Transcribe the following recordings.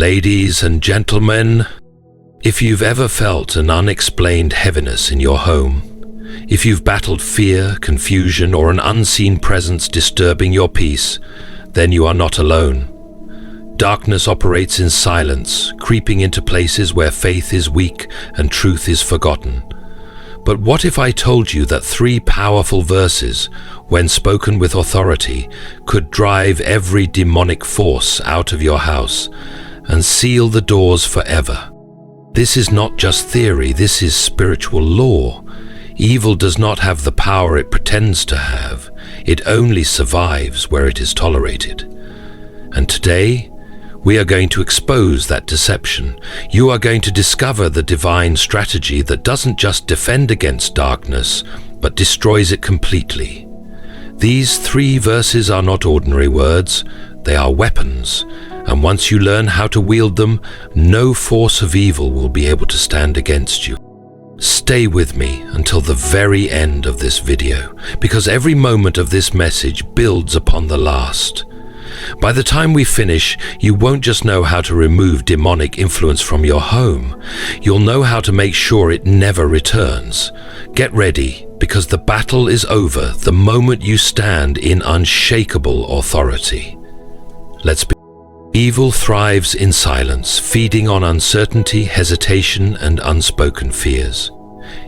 Ladies and gentlemen, if you've ever felt an unexplained heaviness in your home, if you've battled fear, confusion, or an unseen presence disturbing your peace, then you are not alone. Darkness operates in silence, creeping into places where faith is weak and truth is forgotten. But what if I told you that 3 powerful verses, when spoken with authority, could drive every demonic force out of your house and seal the doors forever? This is not just theory, this is spiritual law. Evil does not have the power it pretends to have. It only survives where it is tolerated. And today, we are going to expose that deception. You are going to discover the divine strategy that doesn't just defend against darkness, but destroys it completely. These 3 verses are not ordinary words, they are weapons. And once you learn how to wield them, no force of evil will be able to stand against you. Stay with me until the very end of this video, because every moment of this message builds upon the last. By the time we finish, you won't just know how to remove demonic influence from your home. You'll know how to make sure it never returns. Get ready, because the battle is over the moment you stand in unshakable authority. Let's begin. Evil thrives in silence, feeding on uncertainty, hesitation, and unspoken fears.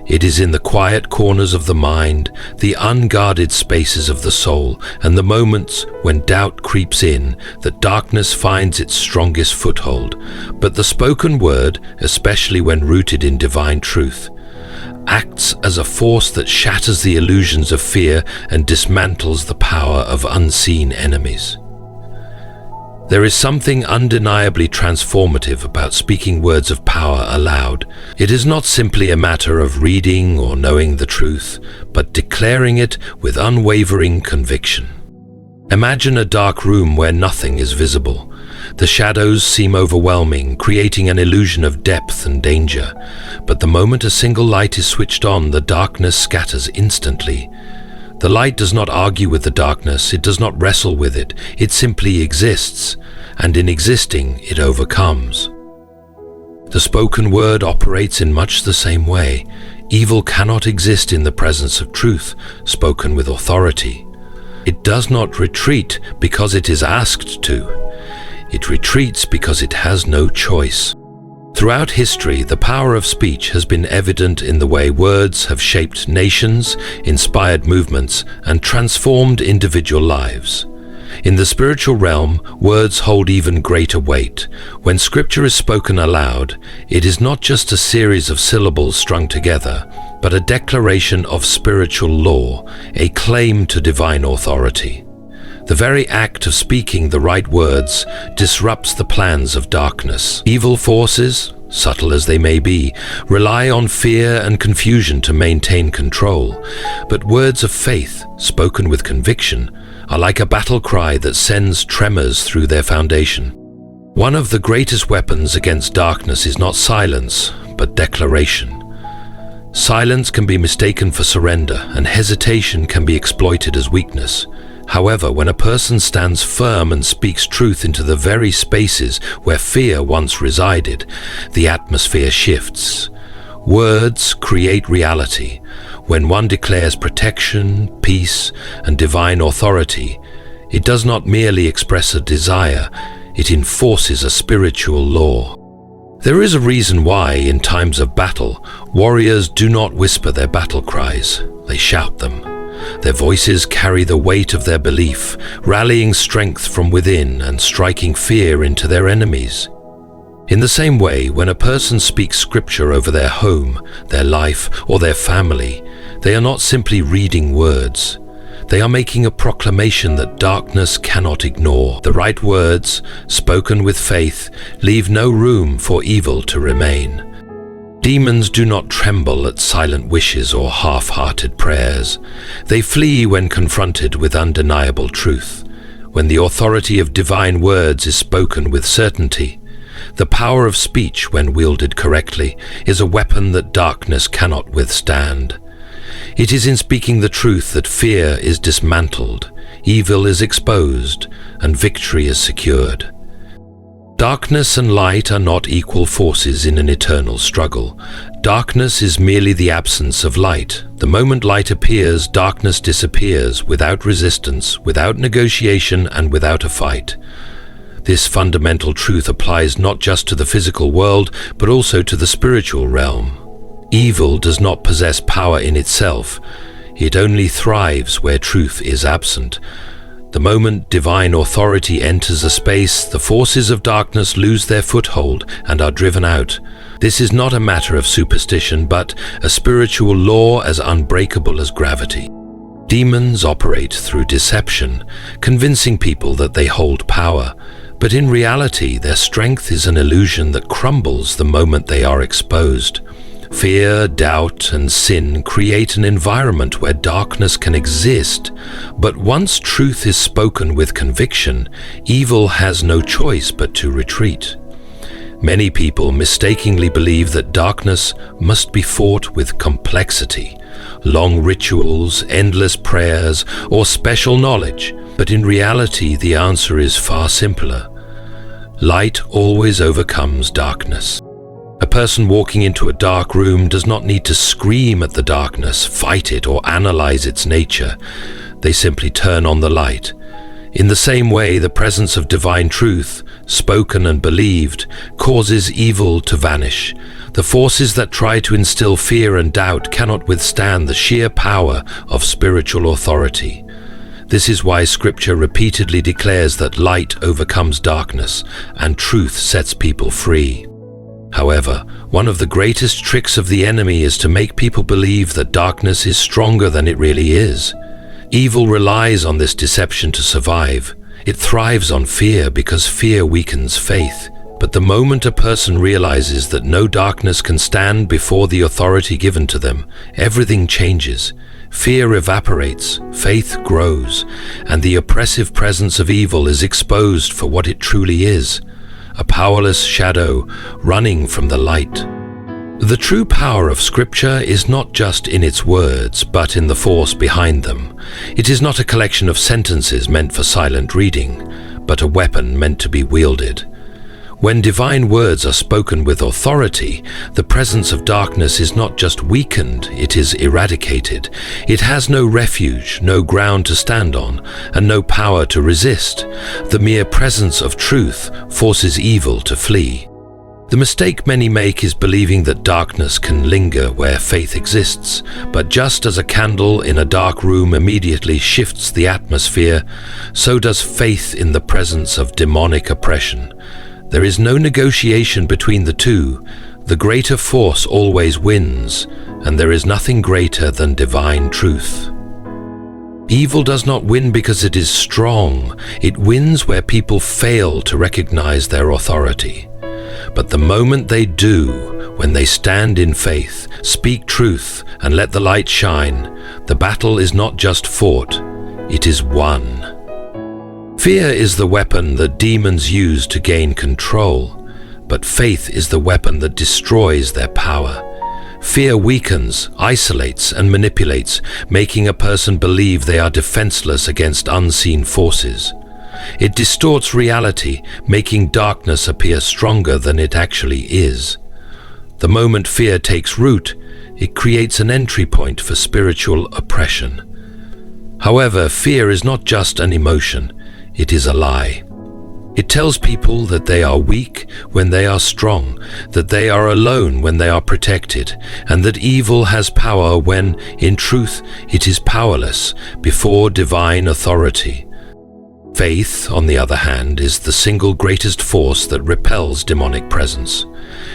It is in the quiet corners of the mind, the unguarded spaces of the soul, and the moments when doubt creeps in that darkness finds its strongest foothold. But the spoken word, especially when rooted in divine truth, acts as a force that shatters the illusions of fear and dismantles the power of unseen enemies. There is something undeniably transformative about speaking words of power aloud. It is not simply a matter of reading or knowing the truth, but declaring it with unwavering conviction. Imagine a dark room where nothing is visible. The shadows seem overwhelming, creating an illusion of depth and danger. But the moment a single light is switched on, the darkness scatters instantly. The light does not argue with the darkness, it does not wrestle with it, it simply exists, and in existing, it overcomes. The spoken word operates in much the same way. Evil cannot exist in the presence of truth, spoken with authority. It does not retreat because it is asked to. It retreats because it has no choice. Throughout history, the power of speech has been evident in the way words have shaped nations, inspired movements, and transformed individual lives. In the spiritual realm, words hold even greater weight. When scripture is spoken aloud, it is not just a series of syllables strung together, but a declaration of spiritual law, a claim to divine authority. The very act of speaking the right words disrupts the plans of darkness. Evil forces, subtle as they may be, rely on fear and confusion to maintain control. But words of faith, spoken with conviction, are like a battle cry that sends tremors through their foundation. One of the greatest weapons against darkness is not silence, but declaration. Silence can be mistaken for surrender, and hesitation can be exploited as weakness. However, when a person stands firm and speaks truth into the very spaces where fear once resided, the atmosphere shifts. Words create reality. When one declares protection, peace, and divine authority, it does not merely express a desire, it enforces a spiritual law. There is a reason why, in times of battle, warriors do not whisper their battle cries, they shout them. Their voices carry the weight of their belief, rallying strength from within and striking fear into their enemies. In the same way, when a person speaks scripture over their home, their life, or their family, they are not simply reading words. They are making a proclamation that darkness cannot ignore. The right words, spoken with faith, leave no room for evil to remain. Demons do not tremble at silent wishes or half-hearted prayers. They flee when confronted with undeniable truth. When the authority of divine words is spoken with certainty, the power of speech, when wielded correctly, is a weapon that darkness cannot withstand. It is in speaking the truth that fear is dismantled, evil is exposed, and victory is secured. Darkness and light are not equal forces in an eternal struggle. Darkness is merely the absence of light. The moment light appears, darkness disappears, without resistance, without negotiation, and without a fight. This fundamental truth applies not just to the physical world, but also to the spiritual realm. Evil does not possess power in itself. It only thrives where truth is absent. The moment divine authority enters a space, the forces of darkness lose their foothold and are driven out. This is not a matter of superstition, but a spiritual law as unbreakable as gravity. Demons operate through deception, convincing people that they hold power, but in reality, their strength is an illusion that crumbles the moment they are exposed. Fear, doubt, and sin create an environment where darkness can exist, but once truth is spoken with conviction, evil has no choice but to retreat. Many people mistakenly believe that darkness must be fought with complexity, long rituals, endless prayers, or special knowledge, but in reality the answer is far simpler. Light always overcomes darkness. A person walking into a dark room does not need to scream at the darkness, fight it, or analyze its nature. They simply turn on the light. In the same way, the presence of divine truth, spoken and believed, causes evil to vanish. The forces that try to instill fear and doubt cannot withstand the sheer power of spiritual authority. This is why Scripture repeatedly declares that light overcomes darkness and truth sets people free. However, one of the greatest tricks of the enemy is to make people believe that darkness is stronger than it really is. Evil relies on this deception to survive. It thrives on fear because fear weakens faith. But the moment a person realizes that no darkness can stand before the authority given to them, everything changes. Fear evaporates, faith grows, and the oppressive presence of evil is exposed for what it truly is. A powerless shadow running from the light. The true power of Scripture is not just in its words, but in the force behind them. It is not a collection of sentences meant for silent reading, but a weapon meant to be wielded. When divine words are spoken with authority, the presence of darkness is not just weakened, it is eradicated. It has no refuge, no ground to stand on, and no power to resist. The mere presence of truth forces evil to flee. The mistake many make is believing that darkness can linger where faith exists, but just as a candle in a dark room immediately shifts the atmosphere, so does faith in the presence of demonic oppression. There is no negotiation between the two. The greater force always wins, and there is nothing greater than divine truth. Evil does not win because it is strong. It wins where people fail to recognize their authority. But the moment they do, when they stand in faith, speak truth, and let the light shine, the battle is not just fought, it is won. Fear is the weapon that demons use to gain control, but faith is the weapon that destroys their power. Fear weakens, isolates, and manipulates, making a person believe they are defenseless against unseen forces. It distorts reality, making darkness appear stronger than it actually is. The moment fear takes root, it creates an entry point for spiritual oppression. However, fear is not just an emotion. It is a lie. It tells people that they are weak when they are strong, that they are alone when they are protected, and that evil has power when, in truth, it is powerless before divine authority. Faith, on the other hand, is the single greatest force that repels demonic presence.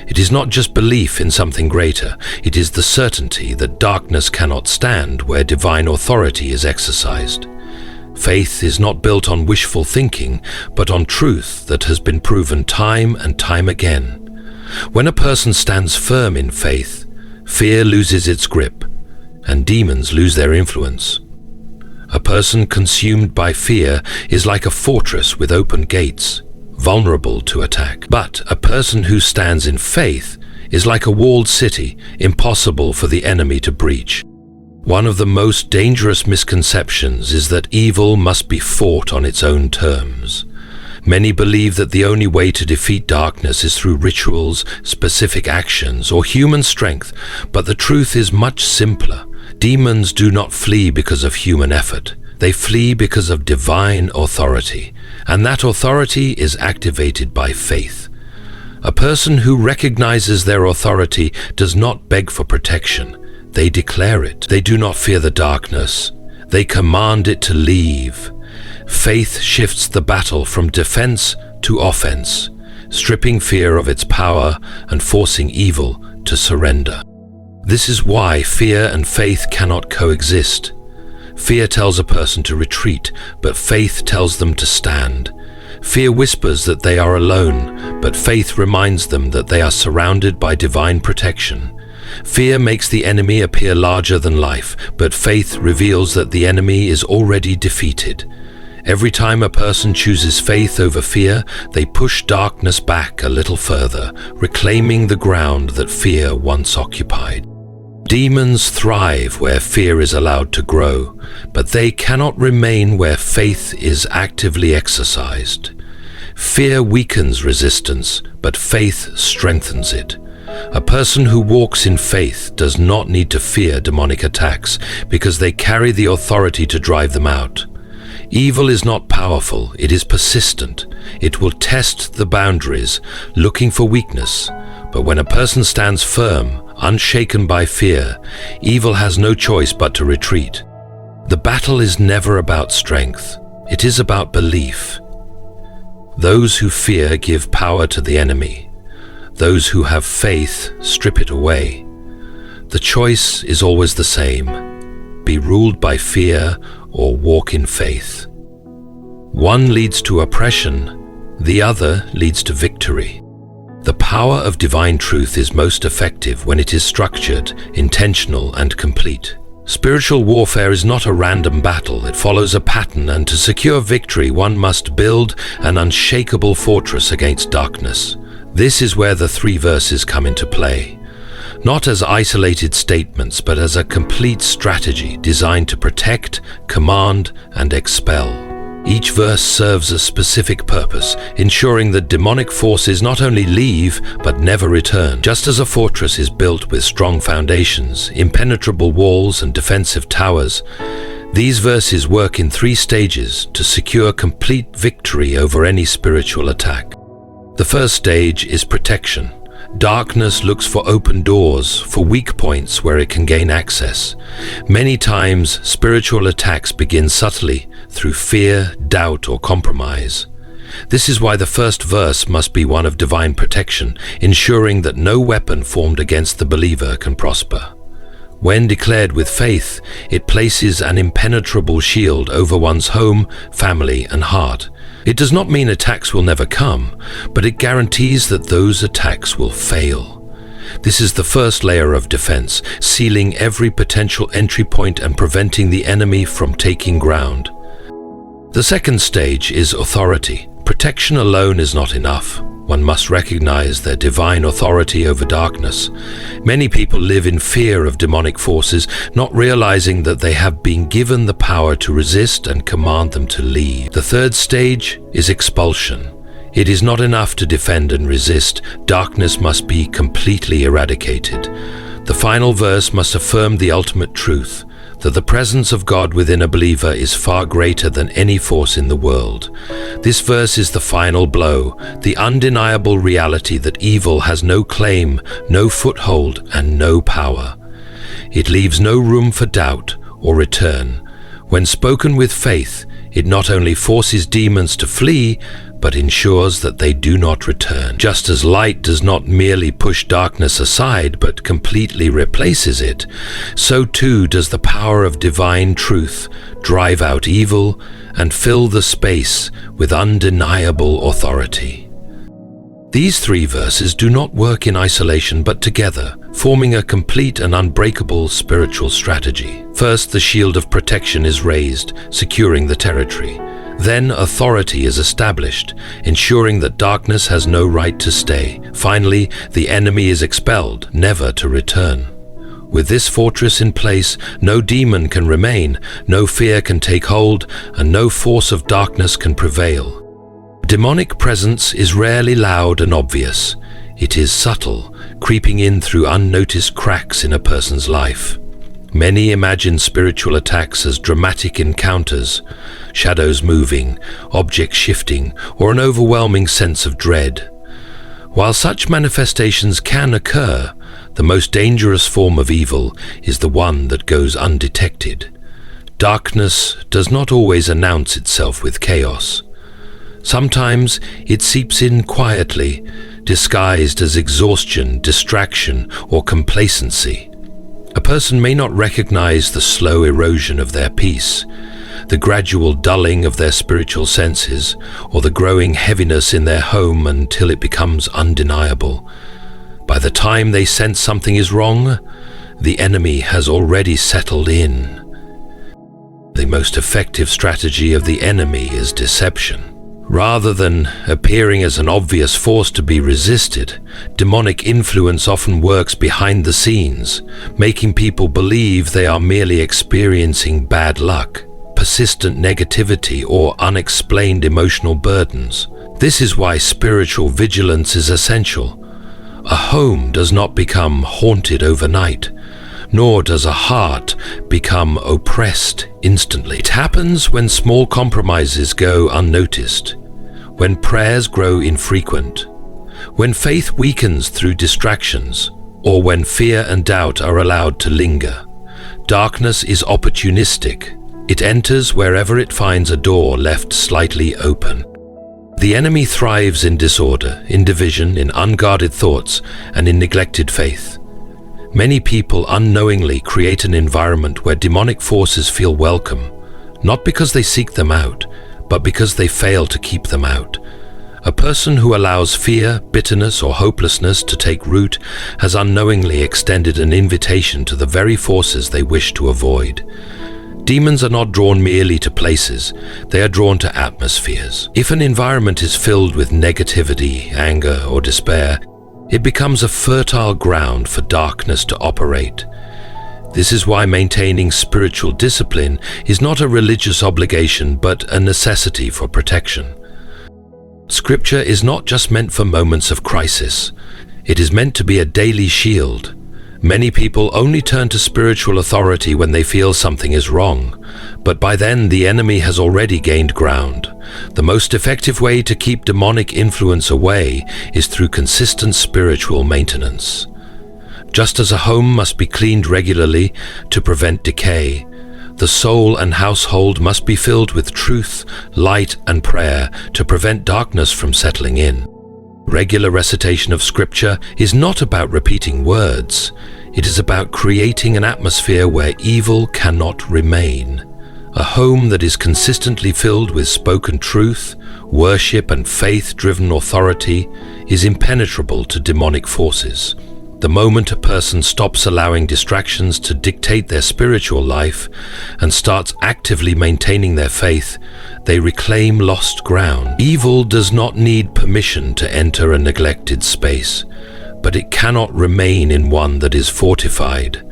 It is not just belief in something greater, it is the certainty that darkness cannot stand where divine authority is exercised. Faith is not built on wishful thinking, but on truth that has been proven time and time again. When a person stands firm in faith, fear loses its grip, and demons lose their influence. A person consumed by fear is like a fortress with open gates, vulnerable to attack. But a person who stands in faith is like a walled city, impossible for the enemy to breach. One of the most dangerous misconceptions is that evil must be fought on its own terms. Many believe that the only way to defeat darkness is through rituals, specific actions, or human strength, but the truth is much simpler. Demons do not flee because of human effort. They flee because of divine authority, and that authority is activated by faith. A person who recognizes their authority does not beg for protection. They declare it. They do not fear the darkness. They command it to leave. Faith shifts the battle from defense to offense, stripping fear of its power and forcing evil to surrender. This is why fear and faith cannot coexist. Fear tells a person to retreat, but faith tells them to stand. Fear whispers that they are alone, but faith reminds them that they are surrounded by divine protection. Fear makes the enemy appear larger than life, but faith reveals that the enemy is already defeated. Every time a person chooses faith over fear, they push darkness back a little further, reclaiming the ground that fear once occupied. Demons thrive where fear is allowed to grow, but they cannot remain where faith is actively exercised. Fear weakens resistance, but faith strengthens it. A person who walks in faith does not need to fear demonic attacks because they carry the authority to drive them out. Evil is not powerful, it is persistent. It will test the boundaries, looking for weakness. But when a person stands firm, unshaken by fear, evil has no choice but to retreat. The battle is never about strength. It is about belief. Those who fear give power to the enemy. Those who have faith strip it away. The choice is always the same: be ruled by fear or walk in faith. One leads to oppression, the other leads to victory. The power of divine truth is most effective when it is structured, intentional, and complete. Spiritual warfare is not a random battle, it follows a pattern, and to secure victory one must build an unshakable fortress against darkness. This is where the 3 verses come into play. Not as isolated statements, but as a complete strategy designed to protect, command, and expel. Each verse serves a specific purpose, ensuring that demonic forces not only leave, but never return. Just as a fortress is built with strong foundations, impenetrable walls, and defensive towers, these verses work in 3 stages to secure complete victory over any spiritual attack. The first stage is protection. Darkness looks for open doors, for weak points where it can gain access. Many times, spiritual attacks begin subtly through fear, doubt, or compromise. This is why the first verse must be one of divine protection, ensuring that no weapon formed against the believer can prosper. When declared with faith, it places an impenetrable shield over one's home, family, and heart. It does not mean attacks will never come, but it guarantees that those attacks will fail. This is the first layer of defense, sealing every potential entry point and preventing the enemy from taking ground. The second stage is authority. Protection alone is not enough. One must recognize their divine authority over darkness. Many people live in fear of demonic forces, not realizing that they have been given the power to resist and command them to leave. The third stage is expulsion. It is not enough to defend and resist. Darkness must be completely eradicated. The final verse must affirm the ultimate truth, that the presence of God within a believer is far greater than any force in the world. This verse is the final blow, the undeniable reality that evil has no claim, no foothold, and no power. It leaves no room for doubt or return. When spoken with faith, it not only forces demons to flee, but ensures that they do not return. Just as light does not merely push darkness aside, but completely replaces it, so too does the power of divine truth drive out evil and fill the space with undeniable authority. These 3 verses do not work in isolation but together, forming a complete and unbreakable spiritual strategy. First, the shield of protection is raised, securing the territory. Then authority is established, ensuring that darkness has no right to stay. Finally, the enemy is expelled, never to return. With this fortress in place, no demon can remain, no fear can take hold, and no force of darkness can prevail. Demonic presence is rarely loud and obvious. It is subtle, creeping in through unnoticed cracks in a person's life. Many imagine spiritual attacks as dramatic encounters, shadows moving, objects shifting, or an overwhelming sense of dread. While such manifestations can occur, the most dangerous form of evil is the one that goes undetected. Darkness does not always announce itself with chaos. Sometimes it seeps in quietly, disguised as exhaustion, distraction, or complacency. A person may not recognize the slow erosion of their peace, the gradual dulling of their spiritual senses, or the growing heaviness in their home until it becomes undeniable. By the time they sense something is wrong, the enemy has already settled in. The most effective strategy of the enemy is deception. Rather than appearing as an obvious force to be resisted, demonic influence often works behind the scenes, making people believe they are merely experiencing bad luck, persistent negativity, or unexplained emotional burdens. This is why spiritual vigilance is essential. A home does not become haunted overnight, nor does a heart become oppressed instantly. It happens when small compromises go unnoticed, when prayers grow infrequent, when faith weakens through distractions, or when fear and doubt are allowed to linger. Darkness is opportunistic. It enters wherever it finds a door left slightly open. The enemy thrives in disorder, in division, in unguarded thoughts, and in neglected faith. Many people unknowingly create an environment where demonic forces feel welcome, not because they seek them out, but because they fail to keep them out. A person who allows fear, bitterness, or hopelessness to take root has unknowingly extended an invitation to the very forces they wish to avoid. Demons are not drawn merely to places, they are drawn to atmospheres. If an environment is filled with negativity, anger, or despair, it becomes a fertile ground for darkness to operate. This is why maintaining spiritual discipline is not a religious obligation, but a necessity for protection. Scripture is not just meant for moments of crisis. It is meant to be a daily shield. Many people only turn to spiritual authority when they feel something is wrong, but by then the enemy has already gained ground. The most effective way to keep demonic influence away is through consistent spiritual maintenance. Just as a home must be cleaned regularly to prevent decay, the soul and household must be filled with truth, light, and prayer to prevent darkness from settling in. Regular recitation of Scripture is not about repeating words. It is about creating an atmosphere where evil cannot remain. A home that is consistently filled with spoken truth, worship, and faith-driven authority is impenetrable to demonic forces. The moment a person stops allowing distractions to dictate their spiritual life and starts actively maintaining their faith, they reclaim lost ground. Evil does not need permission to enter a neglected space, but it cannot remain in one that is fortified.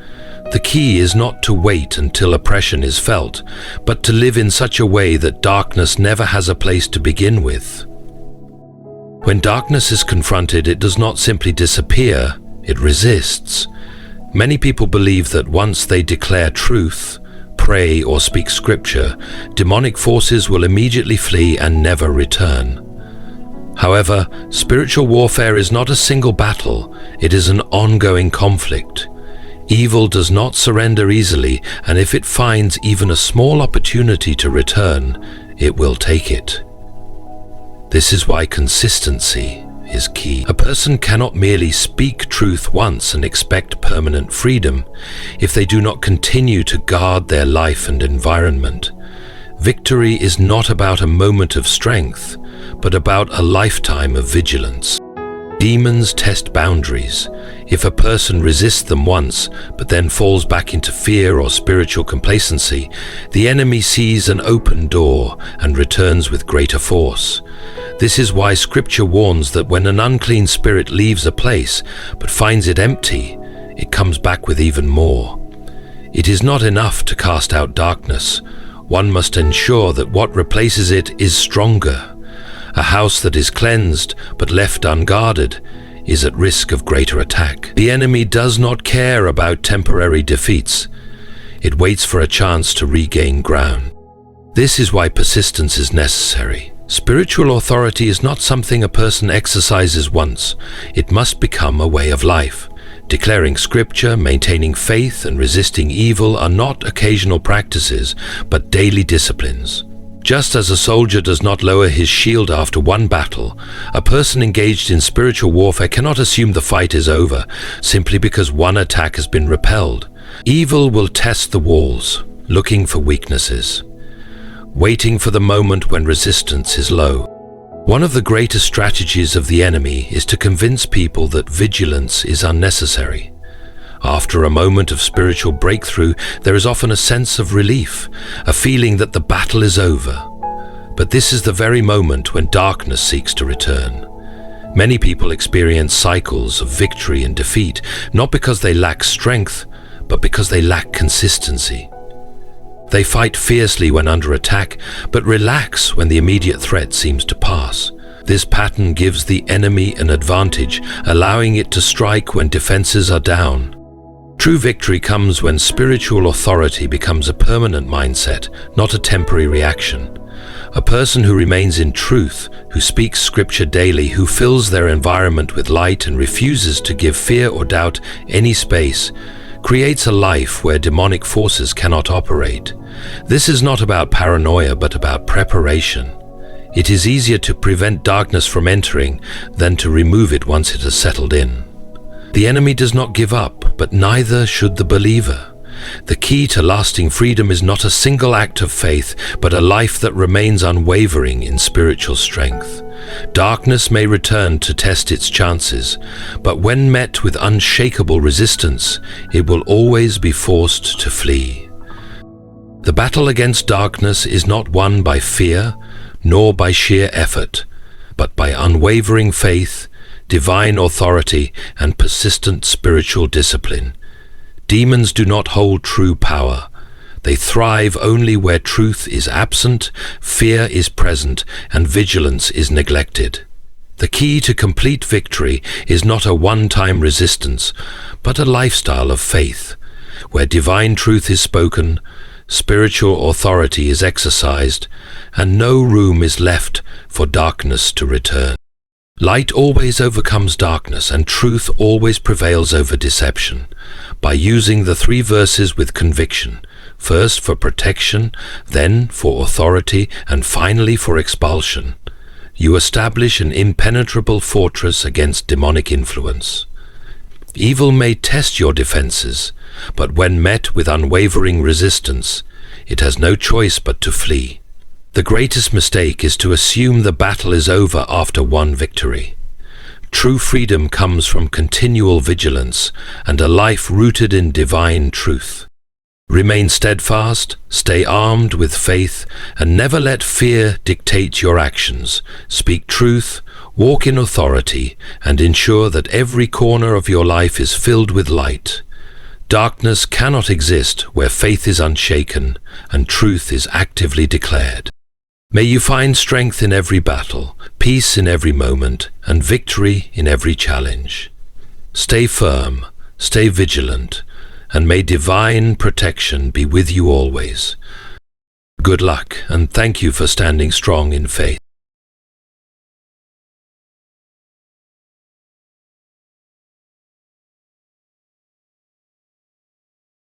The key is not to wait until oppression is felt, but to live in such a way that darkness never has a place to begin with. When darkness is confronted, it does not simply disappear, it resists. Many people believe that once they declare truth, pray, or speak Scripture, demonic forces will immediately flee and never return. However, spiritual warfare is not a single battle, it is an ongoing conflict. Evil does not surrender easily, and if it finds even a small opportunity to return, it will take it. This is why consistency is key. A person cannot merely speak truth once and expect permanent freedom if they do not continue to guard their life and environment. Victory is not about a moment of strength, but about a lifetime of vigilance. Demons test boundaries. If a person resists them once, but then falls back into fear or spiritual complacency, the enemy sees an open door and returns with greater force. This is why Scripture warns that when an unclean spirit leaves a place, but finds it empty, it comes back with even more. It is not enough to cast out darkness. One must ensure that what replaces it is stronger. A house that is cleansed but left unguarded is at risk of greater attack. The enemy does not care about temporary defeats. It waits for a chance to regain ground. This is why persistence is necessary. Spiritual authority is not something a person exercises once. It must become a way of life. Declaring scripture, maintaining faith, and resisting evil are not occasional practices, but daily disciplines. Just as a soldier does not lower his shield after one battle, a person engaged in spiritual warfare cannot assume the fight is over simply because one attack has been repelled. Evil will test the walls, looking for weaknesses, waiting for the moment when resistance is low. One of the greatest strategies of the enemy is to convince people that vigilance is unnecessary. After a moment of spiritual breakthrough, there is often a sense of relief, a feeling that the battle is over. But this is the very moment when darkness seeks to return. Many people experience cycles of victory and defeat, not because they lack strength, but because they lack consistency. They fight fiercely when under attack, but relax when the immediate threat seems to pass. This pattern gives the enemy an advantage, allowing it to strike when defenses are down. True victory comes when spiritual authority becomes a permanent mindset, not a temporary reaction. A person who remains in truth, who speaks scripture daily, who fills their environment with light and refuses to give fear or doubt any space, creates a life where demonic forces cannot operate. This is not about paranoia, but about preparation. It is easier to prevent darkness from entering than to remove it once it has settled in. The enemy does not give up, but neither should the believer. The key to lasting freedom is not a single act of faith, but a life that remains unwavering in spiritual strength. Darkness may return to test its chances, but when met with unshakable resistance, it will always be forced to flee. The battle against darkness is not won by fear, nor by sheer effort, but by unwavering faith, divine authority, and persistent spiritual discipline. Demons do not hold true power. They thrive only where truth is absent, fear is present, and vigilance is neglected. The key to complete victory is not a one-time resistance, but a lifestyle of faith, where divine truth is spoken, spiritual authority is exercised, and no room is left for darkness to return. Light always overcomes darkness, and truth always prevails over deception. By using the three verses with conviction, first for protection, then for authority, and finally for expulsion, you establish an impenetrable fortress against demonic influence. Evil may test your defenses, but when met with unwavering resistance, it has no choice but to flee. The greatest mistake is to assume the battle is over after one victory. True freedom comes from continual vigilance and a life rooted in divine truth. Remain steadfast, stay armed with faith, and never let fear dictate your actions. Speak truth, walk in authority, and ensure that every corner of your life is filled with light. Darkness cannot exist where faith is unshaken and truth is actively declared. May you find strength in every battle, peace in every moment, and victory in every challenge. Stay firm, stay vigilant, and may divine protection be with you always. Good luck, and thank you for standing strong in faith.